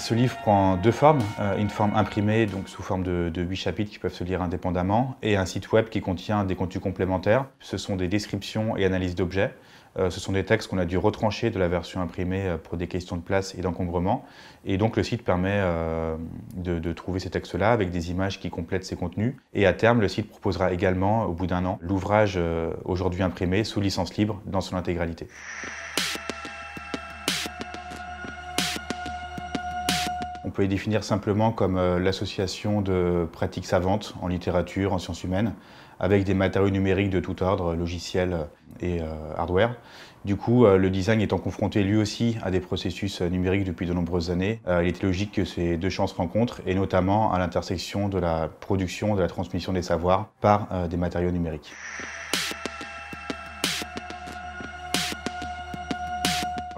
Ce livre prend deux formes, une forme imprimée, donc sous forme de 8 chapitres qui peuvent se lire indépendamment, et un site web qui contient des contenus complémentaires. Ce sont des descriptions et analyses d'objets. Ce sont des textes qu'on a dû retrancher de la version imprimée pour des questions de place et d'encombrement. Et donc le site permet de trouver ces textes-là avec des images qui complètent ces contenus. Et à terme, le site proposera également, au bout d'un an, l'ouvrage aujourd'hui imprimé sous licence libre dans son intégralité. On peut les définir simplement comme l'association de pratiques savantes en littérature, en sciences humaines, avec des matériaux numériques de tout ordre, logiciels et hardware. Du coup, le design étant confronté lui aussi à des processus numériques depuis de nombreuses années, il était logique que ces deux champs se rencontrent, et notamment à l'intersection de la production et de la transmission des savoirs par des matériaux numériques.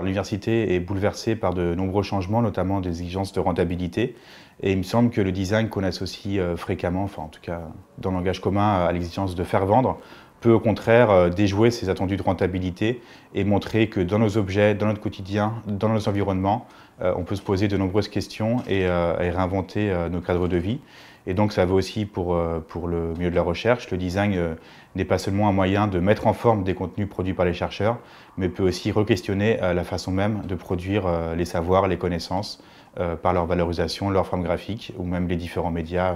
L'université est bouleversée par de nombreux changements, notamment des exigences de rentabilité. Et il me semble que le design qu'on associe fréquemment, enfin en tout cas dans le langage commun, à l'exigence de faire vendre, peut au contraire déjouer ces attendus de rentabilité et montrer que dans nos objets, dans notre quotidien, dans nos environnements, on peut se poser de nombreuses questions et réinventer nos cadres de vie. Et donc ça vaut aussi pour le milieu de la recherche. Le design n'est pas seulement un moyen de mettre en forme des contenus produits par les chercheurs, mais peut aussi re-questionner la façon même de produire les savoirs, les connaissances, par leur valorisation, leur forme graphique, ou même les différents médias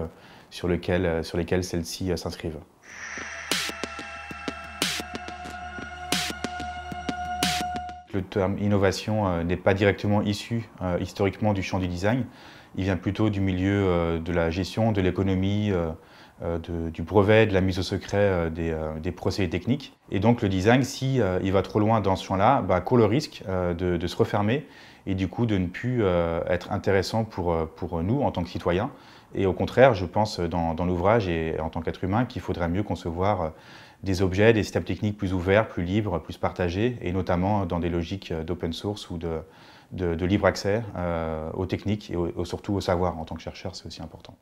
sur lesquels celles-ci s'inscrivent. Le terme innovation n'est pas directement issu historiquement du champ du design. Il vient plutôt du milieu de la gestion, de l'économie, du brevet, de la mise au secret des procédés techniques. Et donc le design, si il va trop loin dans ce champ-là, court le risque de se refermer et du coup de ne plus être intéressant pour nous en tant que citoyens. Et au contraire, je pense dans l'ouvrage et en tant qu'être humain qu'il faudrait mieux concevoir des objets, des systèmes techniques plus ouverts, plus libres, plus partagés, et notamment dans des logiques d'open source ou de libre accès aux techniques et surtout au savoir. En tant que chercheur, c'est aussi important.